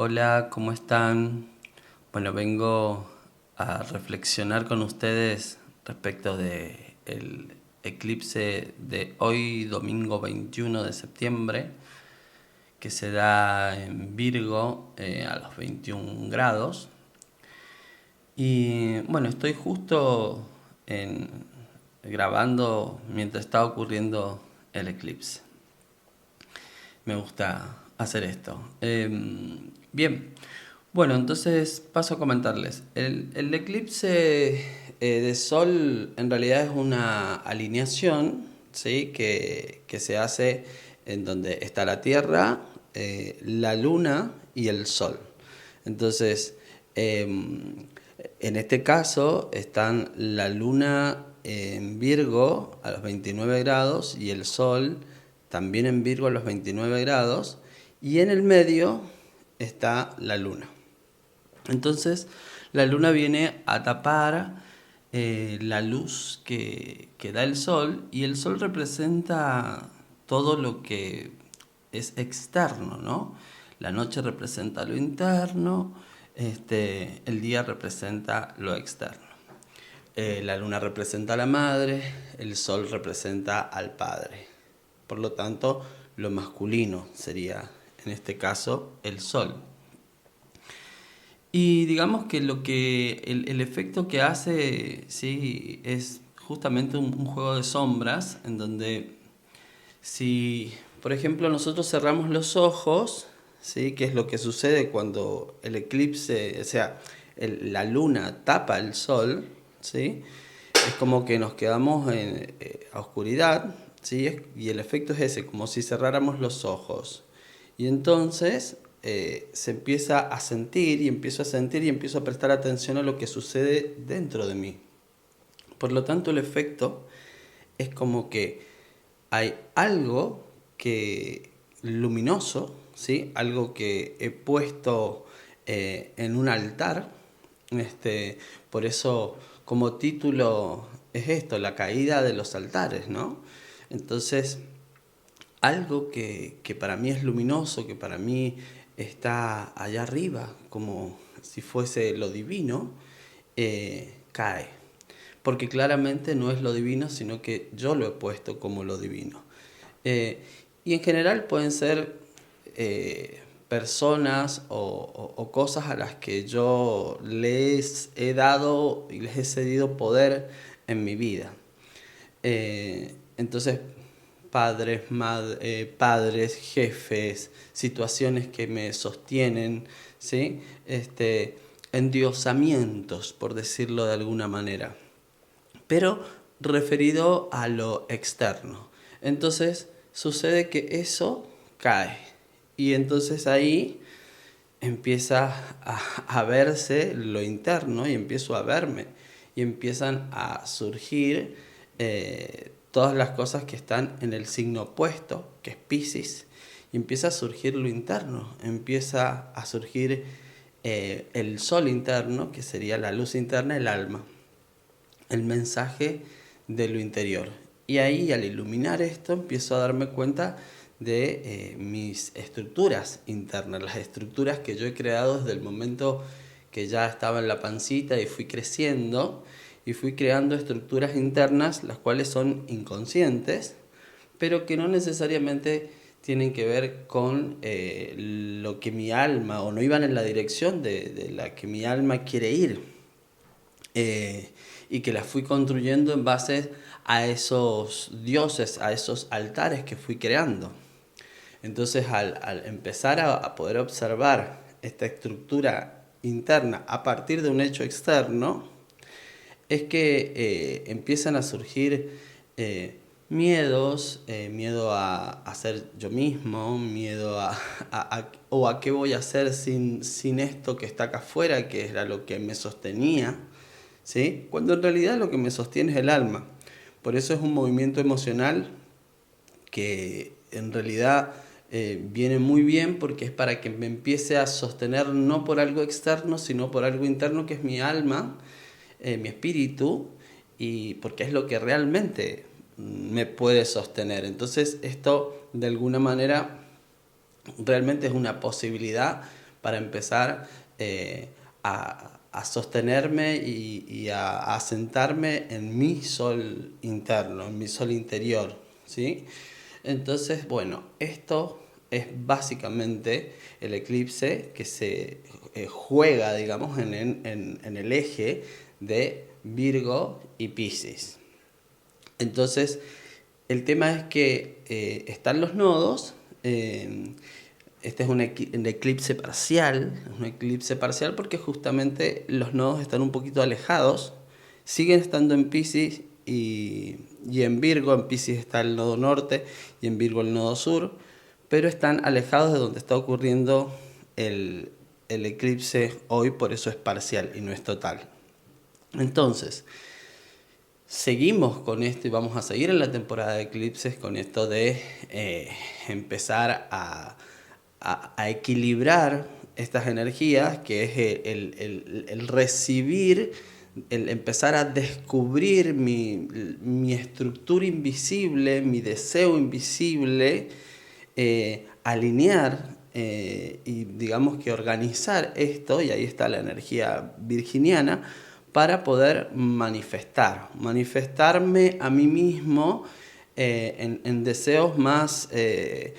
Hola, ¿cómo están? Bueno, vengo a reflexionar con ustedes respecto de el eclipse de hoy, domingo 21 de septiembre, que se da en Virgo a los 21 grados. Y bueno, estoy justo en, grabando mientras está ocurriendo el eclipse. Me gusta hacer esto. Bien, bueno, entonces paso a comentarles. El eclipse de Sol en realidad es una alineación, ¿sí? que se hace en donde está la Tierra, la Luna y el Sol. Entonces, en este caso están la Luna en Virgo a los 29 grados y el Sol también en Virgo a los 29 grados, y en el medio está la Luna. Entonces, la Luna viene a tapar la luz que da el Sol, y el Sol representa todo lo que es externo, ¿no? La noche representa lo interno, el día representa lo externo. La luna representa a la madre, el sol representa al padre. Por lo tanto, lo masculino sería, en este caso, el sol. Y digamos que el efecto que hace, sí, es justamente un juego de sombras, en donde si, por ejemplo, nosotros cerramos los ojos, ¿sí? Que es lo que sucede cuando el eclipse, o sea, la luna tapa el sol, ¿sí? Es como que nos quedamos a oscuridad, ¿sí? Y el efecto es ese, como si cerráramos los ojos. Y entonces se empieza a sentir y empiezo a sentir y empiezo a prestar atención a lo que sucede dentro de mí. Por lo tanto, el efecto es como que hay algo que luminoso, ¿sí? Algo que he puesto en un altar. Por eso, como título es esto, la caída de los altares, ¿no? Entonces, algo que para mí es luminoso, que para mí está allá arriba, como si fuese lo divino, cae. Porque claramente no es lo divino, sino que yo lo he puesto como lo divino. Eh, y en general pueden ser personas o cosas a las que yo les he dado y les he cedido poder en mi vida. Entonces, padres, jefes, situaciones que me sostienen, ¿sí? Endiosamientos, por decirlo de alguna manera, pero referido a lo externo. Entonces, sucede que eso cae, y entonces ahí empieza a verse lo interno, y empiezo a verme, y empiezan a surgir todas las cosas que están en el signo opuesto, que es Piscis, y empieza a surgir lo interno, empieza a surgir el sol interno, que sería la luz interna, el alma, el mensaje de lo interior. Y ahí, al iluminar esto, empiezo a darme cuenta de mis estructuras internas, las estructuras que yo he creado desde el momento que ya estaba en la pancita y fui creciendo, y fui creando estructuras internas, las cuales son inconscientes, pero que no necesariamente tienen que ver con lo que mi alma, o no iban en la dirección de la que mi alma quiere ir. Y que las fui construyendo en base a esos dioses, a esos altares que fui creando. Entonces, al empezar a poder observar esta estructura interna a partir de un hecho externo, es que empiezan a surgir miedos, miedo a ser yo mismo, miedo o a qué voy a hacer sin esto que está acá afuera, que era lo que me sostenía, ¿sí? Cuando en realidad lo que me sostiene es el alma. Por eso es un movimiento emocional que en realidad viene muy bien, porque es para que me empiece a sostener no por algo externo, sino por algo interno, que es mi alma, mi espíritu, y porque es lo que realmente me puede sostener. Entonces esto de alguna manera realmente es una posibilidad para empezar a sostenerme y a asentarme en mi sol interno, en mi sol interior, ¿sí? Entonces, bueno, esto es básicamente el eclipse que se juega, digamos, en el eje de Virgo y Piscis. Entonces, el tema es que están los nodos. Este es un eclipse parcial porque justamente los nodos están un poquito alejados, siguen estando en Piscis y en Virgo. En Piscis está el nodo norte y en Virgo el nodo sur, pero están alejados de donde está ocurriendo el eclipse hoy, por eso es parcial y no es total. Entonces, seguimos con esto y vamos a seguir en la temporada de eclipses con esto de empezar a equilibrar estas energías, que es el recibir, el empezar a descubrir mi estructura invisible, mi deseo invisible, alinear y digamos que organizar esto, y ahí está la energía virginiana, para poder manifestarme a mí mismo en deseos más que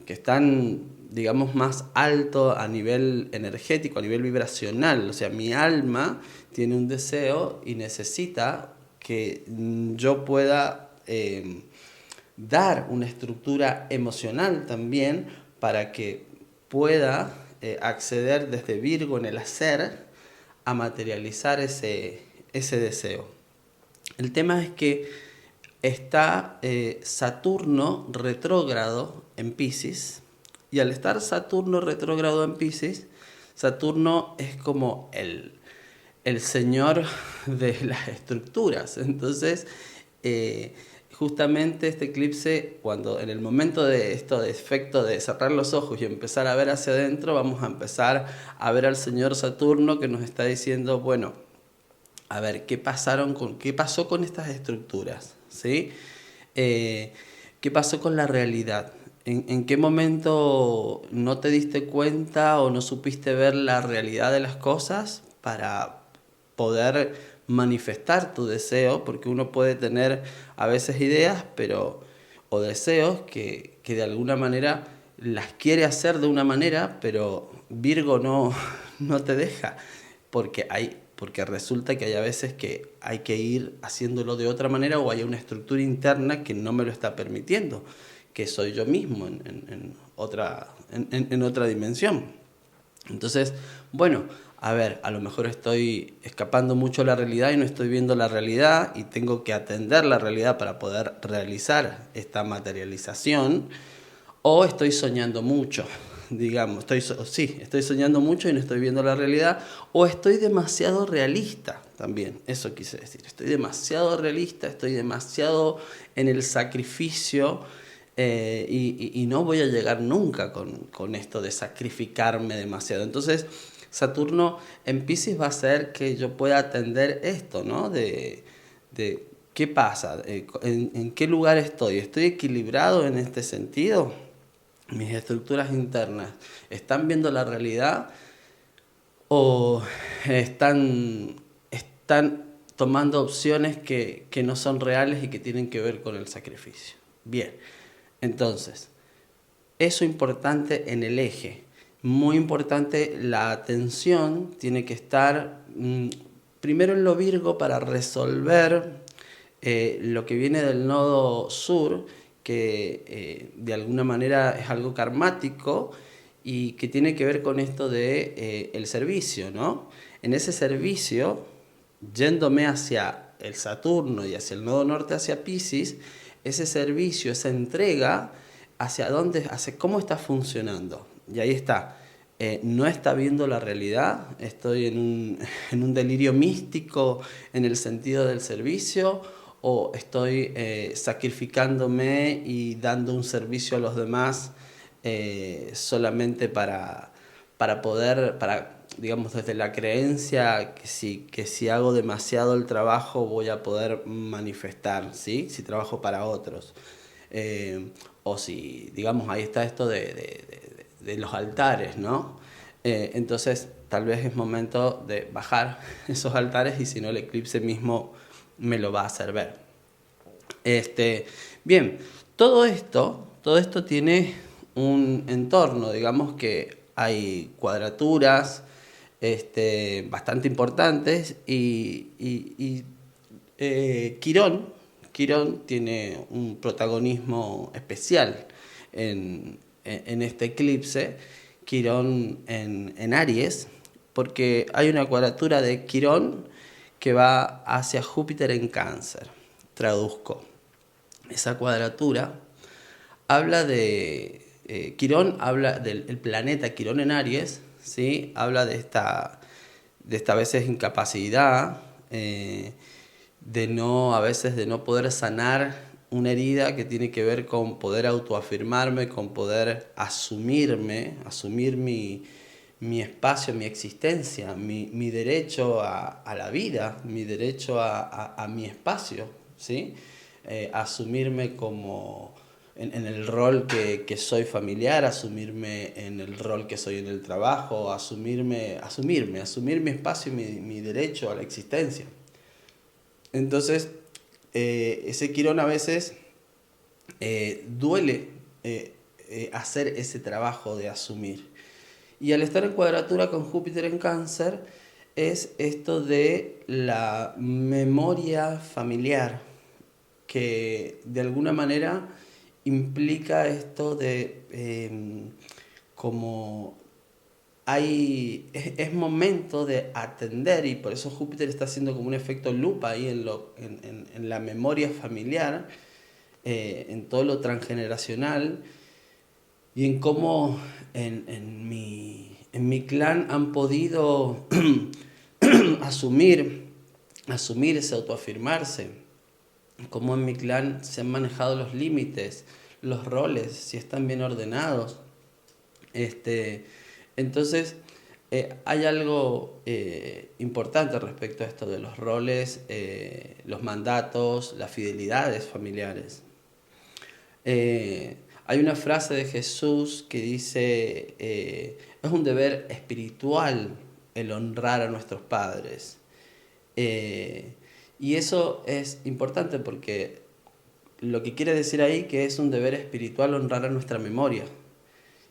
están, digamos, más alto a nivel energético, a nivel vibracional. O sea, mi alma tiene un deseo y necesita que yo pueda dar una estructura emocional también para que pueda acceder desde Virgo en el hacer a materializar ese deseo. El tema es que está Saturno retrógrado en Piscis, y al estar Saturno retrógrado en Piscis, Saturno es como el señor de las estructuras. Entonces, justamente este eclipse, cuando en el momento de esto, de efecto de cerrar los ojos y empezar a ver hacia adentro, vamos a empezar a ver al señor Saturno que nos está diciendo, bueno, a ver, ¿qué pasó con estas estructuras? ¿Sí? ¿Qué pasó con la realidad? ¿En qué momento no te diste cuenta o no supiste ver la realidad de las cosas para poder manifestar tu deseo? Porque uno puede tener a veces ideas o deseos que de alguna manera las quiere hacer de una manera, pero Virgo no te deja, porque resulta que hay a veces que hay que ir haciéndolo de otra manera, o hay una estructura interna que no me lo está permitiendo, que soy yo mismo en otra dimensión. Entonces, bueno, a ver, a lo mejor estoy escapando mucho de la realidad y no estoy viendo la realidad y tengo que atender la realidad para poder realizar esta materialización, o estoy soñando mucho, digamos, estoy soñando mucho y no estoy viendo la realidad, o estoy demasiado realista también, eso quise decir, estoy demasiado realista, estoy demasiado en el sacrificio, y no voy a llegar nunca con esto de sacrificarme demasiado. Entonces, Saturno en Piscis va a hacer que yo pueda atender esto, ¿no? De ¿qué pasa? ¿En qué lugar estoy? ¿Estoy equilibrado en este sentido? Mis estructuras internas están viendo la realidad o están tomando opciones que no son reales y que tienen que ver con el sacrificio. Bien, entonces, eso importante en el eje. Muy importante, la atención tiene que estar primero en lo Virgo para resolver lo que viene del nodo sur, que de alguna manera es algo karmático y que tiene que ver con esto de el servicio, ¿no? En ese servicio, yéndome hacia el Saturno y hacia el nodo norte, hacia Piscis, ese servicio, esa entrega, hacia cómo está funcionando. Y ahí está. No está viendo la realidad, estoy en un delirio místico en el sentido del servicio, o estoy sacrificándome y dando un servicio a los demás solamente digamos, desde la creencia que si hago demasiado el trabajo voy a poder manifestar, ¿sí? Si trabajo para otros. O si, digamos, ahí está esto de los altares, ¿no? Entonces tal vez es momento de bajar esos altares y si no el eclipse mismo me lo va a hacer ver. Bien, todo esto tiene un entorno, digamos que hay cuadraturas bastante importantes Quirón tiene un protagonismo especial en este eclipse, Quirón en Aries, porque hay una cuadratura de Quirón que va hacia Júpiter en Cáncer. Traduzco. Esa cuadratura habla de... Quirón habla del planeta Quirón en Aries, ¿sí? Habla de esta a veces incapacidad, a veces de no poder sanar una herida que tiene que ver con poder autoafirmarme, con poder asumir mi espacio, mi existencia, mi derecho a la vida, mi derecho a mi espacio, ¿sí? Asumirme como en el rol que soy familiar, asumirme en el rol que soy en el trabajo, asumir mi espacio y mi derecho a la existencia. Entonces, ese Quirón a veces duele hacer ese trabajo de asumir. Y al estar en cuadratura con Júpiter en Cáncer, es esto de la memoria familiar, que de alguna manera implica esto de como es momento de atender, y por eso Júpiter está haciendo como un efecto lupa ahí en la memoria familiar, en todo lo transgeneracional, y en cómo en mi clan han podido asumirse, autoafirmarse, cómo en mi clan se han manejado los límites, los roles, si están bien ordenados. Entonces, hay algo importante respecto a esto de los roles, los mandatos, las fidelidades familiares. Hay una frase de Jesús que dice, es un deber espiritual el honrar a nuestros padres. Y eso es importante porque lo que quiere decir ahí que es un deber espiritual honrar a nuestra memoria.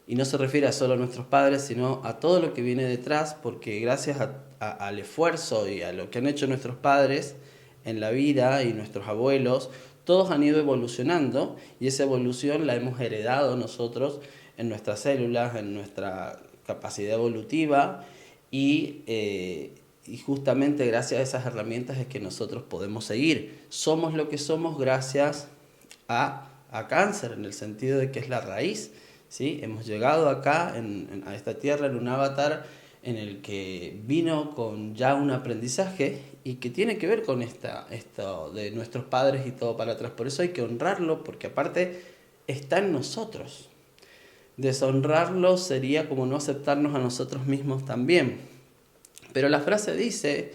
Y no se refiere a solo a nuestros padres, sino a todo lo que viene detrás, porque gracias al esfuerzo y a lo que han hecho nuestros padres en la vida y nuestros abuelos, todos han ido evolucionando y esa evolución la hemos heredado nosotros en nuestras células, en nuestra capacidad evolutiva y justamente gracias a esas herramientas es que nosotros podemos seguir. Somos lo que somos gracias a Cáncer, en el sentido de que es la raíz. ¿Sí? Hemos llegado acá a esta tierra en un avatar en el que vino con ya un aprendizaje y que tiene que ver con esto de nuestros padres y todo para atrás. Por eso hay que honrarlo, porque aparte está en nosotros. Deshonrarlo sería como no aceptarnos a nosotros mismos también. Pero la frase dice,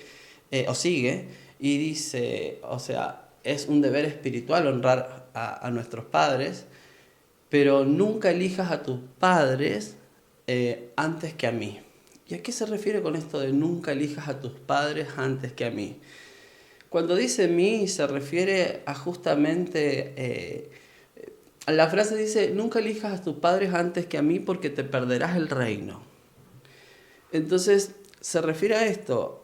o sigue, y dice, o sea, es un deber espiritual honrar a nuestros padres, pero nunca elijas a tus padres antes que a mí. ¿Y a qué se refiere con esto de nunca elijas a tus padres antes que a mí? Cuando dice mí se refiere a justamente... la frase dice, nunca elijas a tus padres antes que a mí porque te perderás el reino. Entonces, se refiere a esto.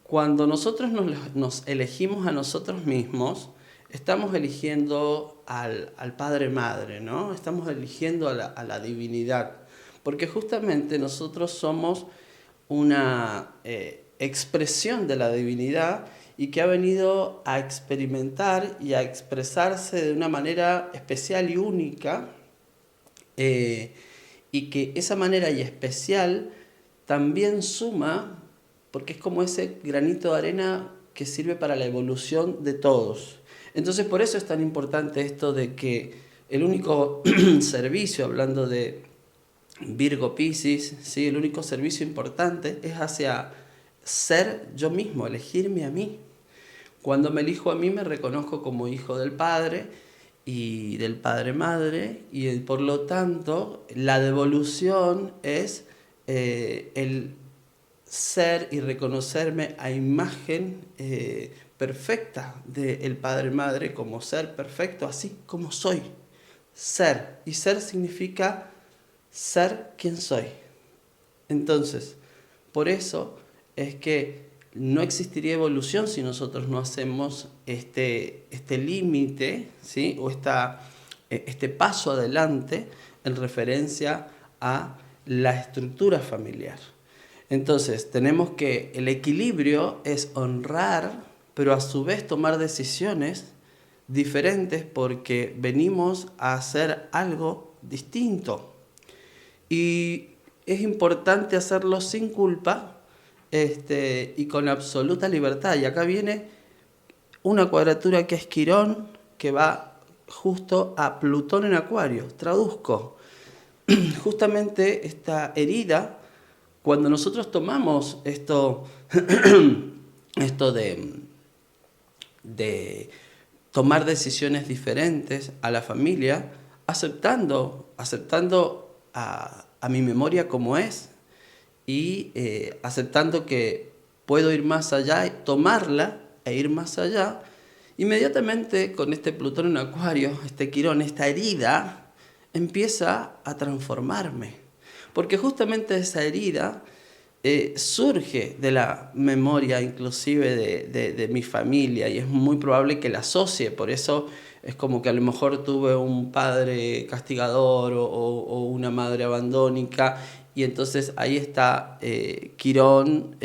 Cuando nosotros nos elegimos a nosotros mismos, estamos eligiendo al Padre Madre, ¿no? Estamos eligiendo a la divinidad, porque justamente nosotros somos una expresión de la divinidad y que ha venido a experimentar y a expresarse de una manera especial y única, y que esa manera y especial también suma, porque es como ese granito de arena que sirve para la evolución de todos. Entonces por eso es tan importante esto de que el único servicio, hablando de Virgo Piscis, ¿sí? El único servicio importante es hacia ser yo mismo, elegirme a mí. Cuando me elijo a mí me reconozco como hijo del Padre y del padre-madre, y por lo tanto la devolución es el ser y reconocerme a imagen perfecta del padre-madre como ser perfecto, así como soy. Ser. Y ser significa ser quien soy. Entonces, por eso es que no existiría evolución si nosotros no hacemos este límite, ¿sí? O este paso adelante en referencia a la estructura familiar. Entonces, tenemos que el equilibrio es honrar, pero a su vez tomar decisiones diferentes porque venimos a hacer algo distinto. Y es importante hacerlo sin culpa y con absoluta libertad. Y acá viene una cuadratura que es Quirón, que va justo a Plutón en Acuario. Traduzco. Justamente esta herida, cuando nosotros tomamos esto, esto de tomar decisiones diferentes a la familia, aceptando a mi memoria como es y aceptando que puedo ir más allá, tomarla e ir más allá, inmediatamente con este Plutón en Acuario, este Quirón, esta herida, empieza a transformarme. Porque justamente esa herida surge de la memoria inclusive de mi familia y es muy probable que la asocie, por eso es como que a lo mejor tuve un padre castigador o una madre abandónica y entonces ahí está Quirón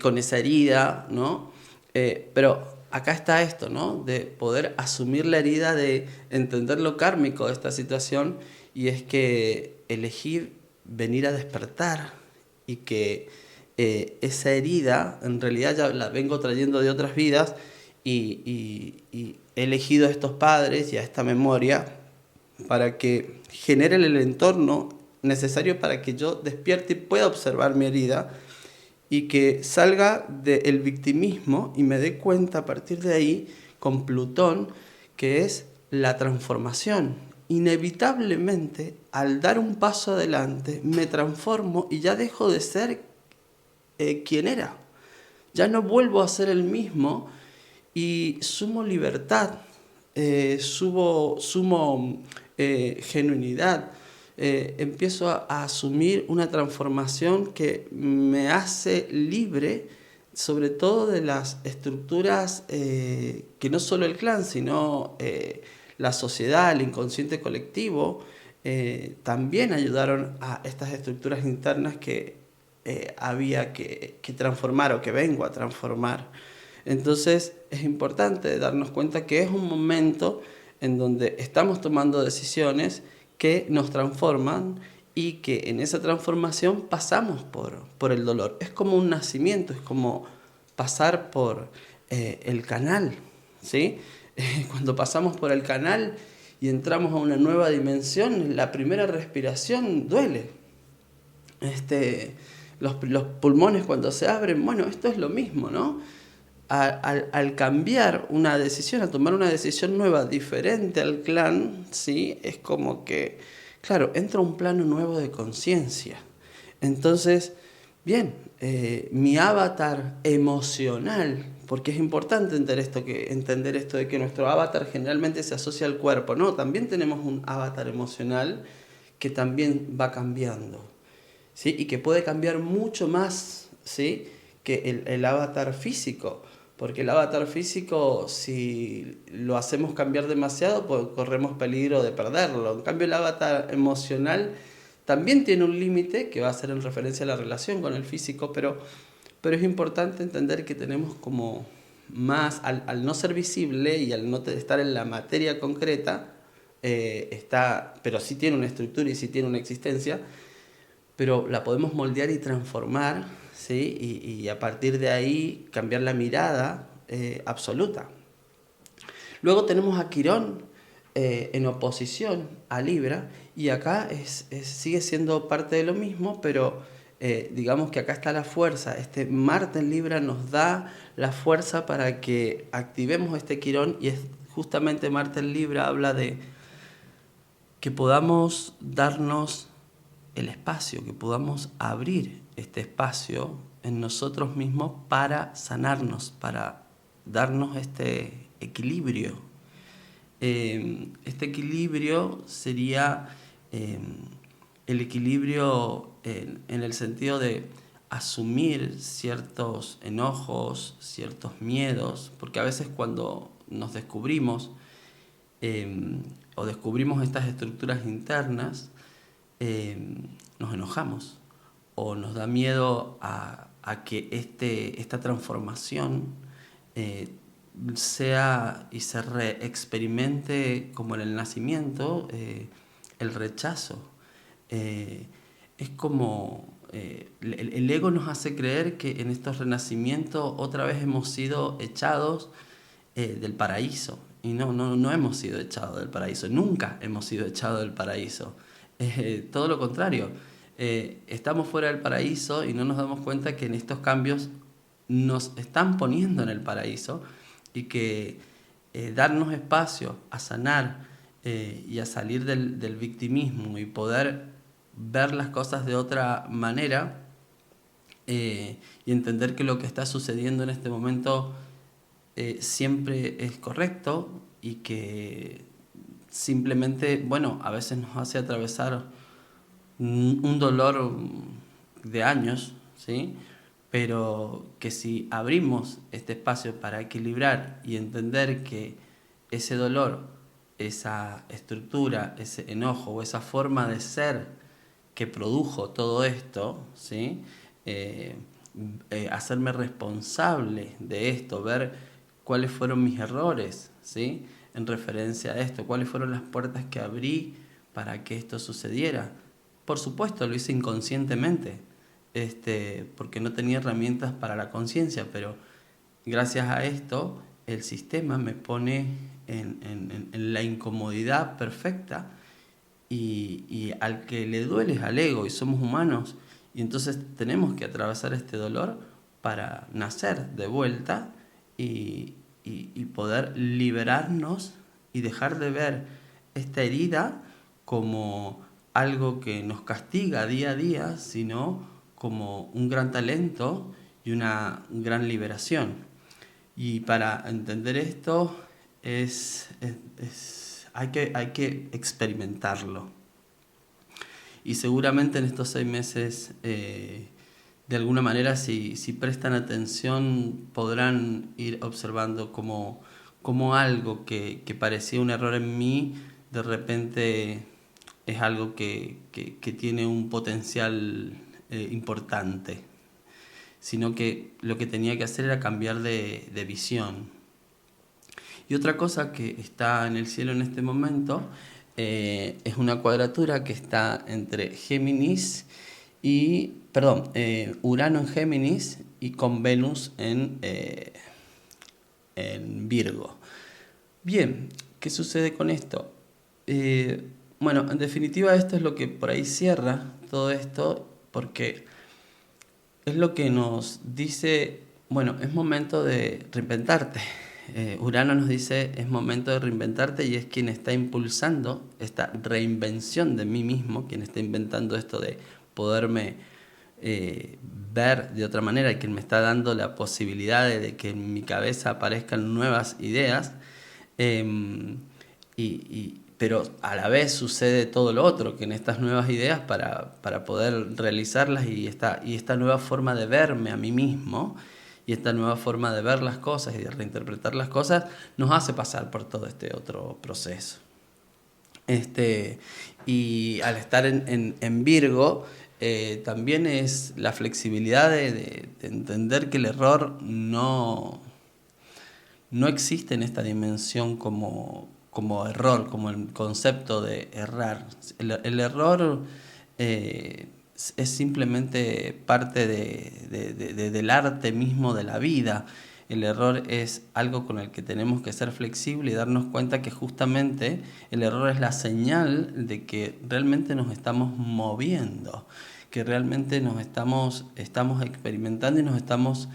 con esa herida, ¿no? Pero acá está esto, ¿no? De poder asumir la herida, de entender lo kármico de esta situación y es que elegir venir a despertar y que esa herida en realidad ya la vengo trayendo de otras vidas y he elegido a estos padres y a esta memoria para que generen el entorno necesario para que yo despierte y pueda observar mi herida y que salga del victimismo y me dé cuenta a partir de ahí con Plutón que es la transformación. Inevitablemente, al dar un paso adelante, me transformo y ya dejo de ser quien era. Ya no vuelvo a ser el mismo y sumo libertad, sumo genuinidad. Empiezo a asumir una transformación que me hace libre, sobre todo de las estructuras que no solo el clan, sino la sociedad, el inconsciente colectivo, también ayudaron a estas estructuras internas que había que transformar o que vengo a transformar. Entonces es importante darnos cuenta que es un momento en donde estamos tomando decisiones que nos transforman y que en esa transformación pasamos por el dolor. Es como un nacimiento, es como pasar por el canal, ¿sí? Cuando pasamos por el canal y entramos a una nueva dimensión, la primera respiración duele. Los pulmones cuando se abren, bueno, esto es lo mismo, ¿no? Al cambiar una decisión, a tomar una decisión nueva, diferente al clan, ¿sí? Es como que, claro, entra un plano nuevo de conciencia. Entonces, bien, mi avatar emocional, porque es importante entender esto de que nuestro avatar generalmente se asocia al cuerpo, ¿no? También tenemos un avatar emocional que también va cambiando, ¿sí? Y que puede cambiar mucho más, ¿sí? Que el avatar físico. Porque el avatar físico, si lo hacemos cambiar demasiado, pues corremos peligro de perderlo. En cambio, el avatar emocional también tiene un límite que va a ser en referencia a la relación con el físico, pero es importante entender que tenemos como más, al no ser visible y al no estar en la materia concreta, pero sí tiene una estructura y sí tiene una existencia, pero la podemos moldear y transformar, ¿sí? Y a partir de ahí cambiar la mirada absoluta. Luego tenemos a Quirón en oposición a Libra, y acá sigue siendo parte de lo mismo, pero digamos que acá está la fuerza. Este Marte en Libra nos da la fuerza para que activemos este Quirón, y es justamente Martel Libra habla de que podamos darnos el espacio, que podamos abrir este espacio en nosotros mismos para sanarnos, para darnos este equilibrio. Este equilibrio sería el equilibrio en el sentido de asumir ciertos enojos, ciertos miedos, porque a veces cuando nos descubrimos o descubrimos estas estructuras internas, nos enojamos o nos da miedo a que esta transformación sea y se reexperimente como en el nacimiento, el rechazo. Es como el ego nos hace creer que en estos renacimientos otra vez hemos sido echados del paraíso. Y no hemos sido echados del paraíso, nunca hemos sido echados del paraíso. Todo lo contrario, estamos fuera del paraíso y no nos damos cuenta que en estos cambios nos están poniendo en el paraíso y que darnos espacio a sanar y a salir del victimismo y poder ver las cosas de otra manera y entender que lo que está sucediendo en este momento siempre es correcto y que simplemente, bueno, a veces nos hace atravesar un dolor de años, ¿sí? Pero que si abrimos este espacio para equilibrar y entender que ese dolor, esa estructura, ese enojo o esa forma de ser que produjo todo esto, ¿sí? Hacerme responsable de esto, ver cuáles fueron mis errores, ¿sí? En referencia a esto, cuáles fueron las puertas que abrí para que esto sucediera. Por supuesto, lo hice inconscientemente, porque no tenía herramientas para la conciencia, pero gracias a esto el sistema me pone en la incomodidad perfecta y al que le duele es al ego y somos humanos y entonces tenemos que atravesar este dolor para nacer de vuelta y poder liberarnos y dejar de ver esta herida como algo que nos castiga día a día, sino como un gran talento y una gran liberación. Y para entender esto hay que experimentarlo. Y seguramente en estos 6 meses, de alguna manera, si prestan atención, podrán ir observando cómo algo que parecía un error en mí, de repente es algo que tiene un potencial importante. Sino que lo que tenía que hacer era cambiar de visión. Y otra cosa que está en el cielo en este momento es una cuadratura que está entre Géminis y, perdón, Urano en Géminis y con Venus en Virgo. Bien, ¿qué sucede con esto? Bueno, en definitiva esto es lo que por ahí cierra todo esto, porque es lo que nos dice, bueno, es momento de reinventarte. Urano nos dice, es momento de reinventarte y es quien está impulsando esta reinvención de mí mismo, quien está inventando esto de poderme ver de otra manera y quien me está dando la posibilidad de que en mi cabeza aparezcan nuevas ideas. Pero a la vez sucede todo lo otro, que en estas nuevas ideas para poder realizarlas y esta nueva forma de verme a mí mismo y esta nueva forma de ver las cosas y de reinterpretar las cosas nos hace pasar por todo este otro proceso. Y al estar en Virgo, también es la flexibilidad de entender que el error no existe en esta dimensión como error, como el concepto de errar. El error es simplemente parte del arte mismo de la vida. El error es algo con el que tenemos que ser flexibles y darnos cuenta que justamente el error es la señal de que realmente nos estamos moviendo, que realmente nos estamos experimentando y nos estamos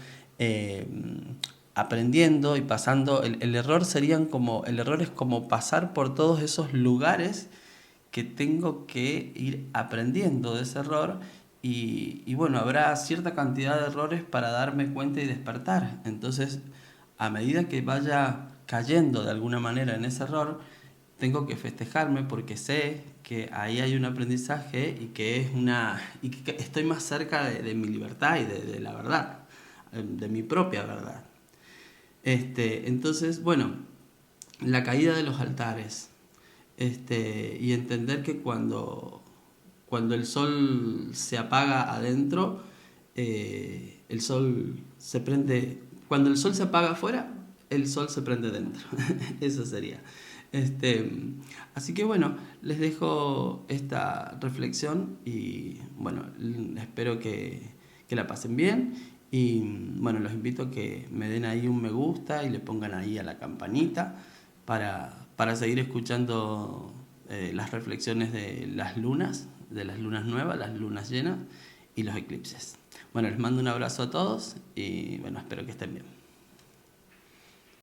aprendiendo y pasando. El error serían como, el error es como pasar por todos esos lugares que tengo que ir aprendiendo de ese error y bueno, habrá cierta cantidad de errores para darme cuenta y despertar. Entonces, a medida que vaya cayendo de alguna manera en ese error, tengo que festejarme porque sé que ahí hay un aprendizaje y que es una y que estoy más cerca de mi libertad y de la verdad, de mi propia verdad. Entonces, bueno, la caída de los altares, y entender que cuando el sol se apaga adentro, el sol se prende, cuando el sol se apaga afuera, el sol se prende dentro. Eso sería. Este, Así que bueno, les dejo esta reflexión y bueno, espero que la pasen bien y bueno, los invito a que me den ahí un me gusta y le pongan ahí a la campanita para seguir escuchando las reflexiones de las lunas nuevas, las lunas llenas y los eclipses. Bueno, les mando un abrazo a todos y bueno, espero que estén bien.